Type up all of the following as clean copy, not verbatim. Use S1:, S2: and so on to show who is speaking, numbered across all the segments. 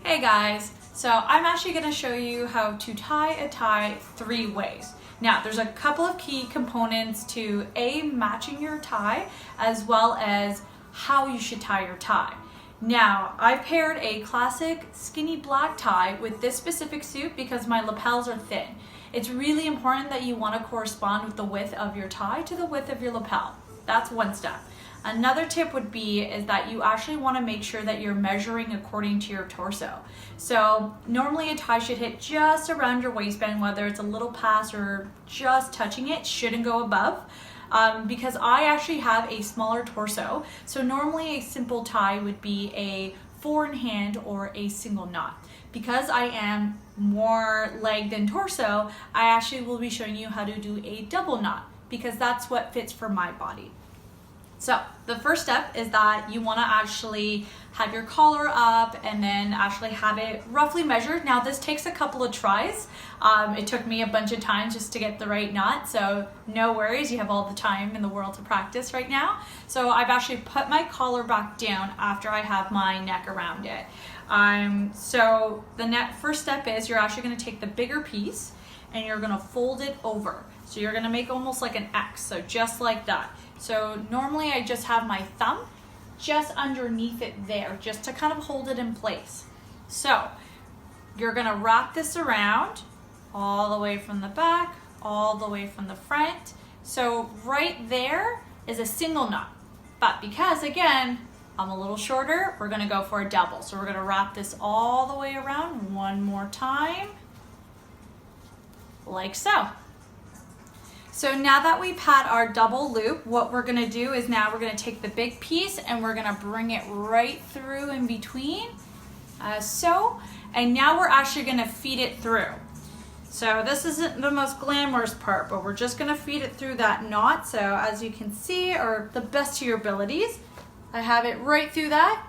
S1: Hey guys, so I'm actually going to show you how to tie a tie 3 ways. Now there's a couple of key components to matching your tie as well as how you should tie your tie. Now I paired a classic skinny black tie with this specific suit because my lapels are thin. It's really important that you want to correspond with the width of your tie to the width of your lapel. That's one step. Another tip would be is that you actually want to make sure that you're measuring according to your torso. So normally a tie should hit just around your waistband, whether it's a little past or just touching it, shouldn't go above. Because I actually have a smaller torso. So normally a simple tie would be a 4-in-hand or a single knot. Because I am more leg than torso, I actually will be showing you how to do a double knot because that's what fits for my body. So the first step is that you want to actually have your collar up and then actually have it roughly measured. Now this takes a couple of tries. It took me a bunch of times just to get the right knot, so no worries, you have all the time in the world to practice right now. So I've actually put my collar back down after I have my neck around it. So the first step is you're actually going to take the bigger piece and you're going to fold it over. So you're going to make almost like an X, so just like that. So normally I just have my thumb just underneath it there, just to kind of hold it in place. So you're gonna wrap this around all the way from the back, all the way from the front. So right there is a single knot. But because again, I'm a little shorter, we're gonna go for a double. So we're gonna wrap this all the way around one more time, like so. So now that we've had our double loop, what we're gonna do is now we're gonna take the big piece and we're gonna bring it right through in between, and now we're actually gonna feed it through. So this isn't the most glamorous part, but we're just gonna feed it through that knot. So as you can see, or the best of your abilities, I have it right through that,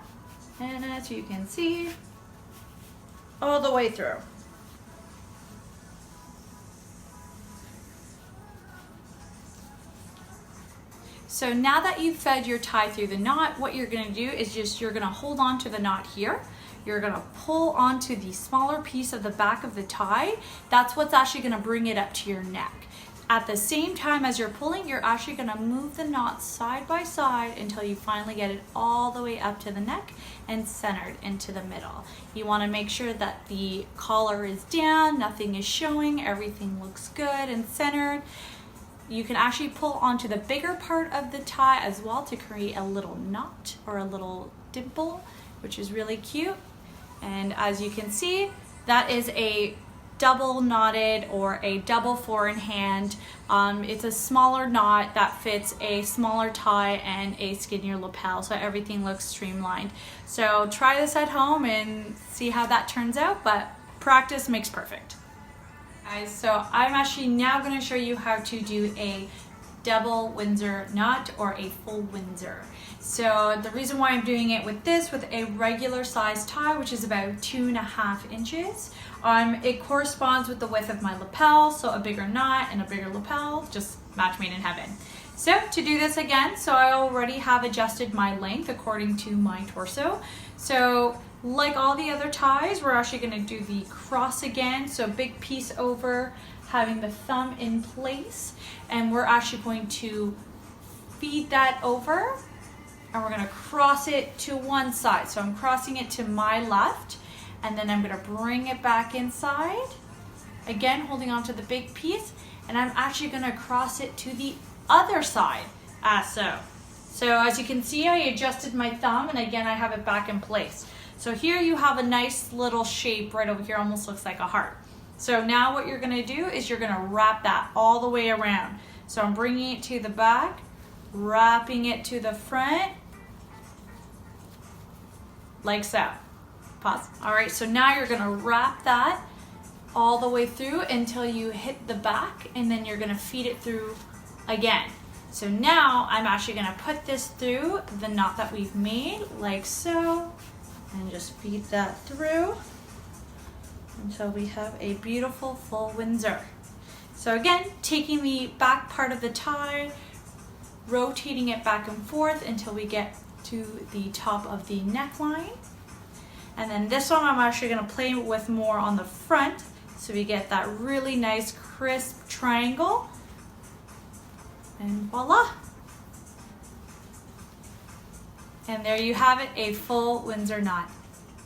S1: and as you can see, all the way through. So now that you've fed your tie through the knot, what you're gonna do is you're gonna hold on to the knot here. You're gonna pull onto the smaller piece of the back of the tie. That's what's actually gonna bring it up to your neck. At the same time as you're pulling, you're actually gonna move the knot side by side until you finally get it all the way up to the neck and centered into the middle. You wanna make sure that the collar is down, nothing is showing, everything looks good and centered. You can actually pull onto the bigger part of the tie as well to create a little knot or a little dimple, which is really cute. And as you can see, that is a double knotted or a double 4-in-hand. It's a smaller knot that fits a smaller tie and a skinnier lapel, so everything looks streamlined. So try this at home and see how that turns out, but practice makes perfect. Guys, so I'm actually now going to show you how to do a double Windsor knot or a full Windsor. So the reason why I'm doing it with a regular size tie, which is about 2.5 inches, it corresponds with the width of my lapel, so a bigger knot and a bigger lapel, just match made in heaven. So to do this again, so I already have adjusted my length according to my torso. So like all the other ties, we're actually gonna do the cross again. So big piece over, having the thumb in place, and we're actually going to feed that over and we're gonna cross it to one side. So I'm crossing it to my left and then I'm gonna bring it back inside. Again, holding on to the big piece, and I'm actually gonna cross it to the other side, as so. So as you can see, I adjusted my thumb and again, I have it back in place. So here you have a nice little shape right over here, almost looks like a heart. So now what you're gonna do is you're gonna wrap that all the way around. So I'm bringing it to the back, wrapping it to the front, like so. Pause. All right, so now you're gonna wrap that all the way through until you hit the back, and then you're gonna feed it through again. So now I'm actually gonna put this through the knot that we've made, like so, and just feed that through until we have a beautiful full Windsor. So again, taking the back part of the tie, rotating it back and forth until we get to the top of the neckline. And then this one I'm actually gonna play with more on the front, so we get that really nice crisp triangle. And voila. And there you have it, a full Windsor knot.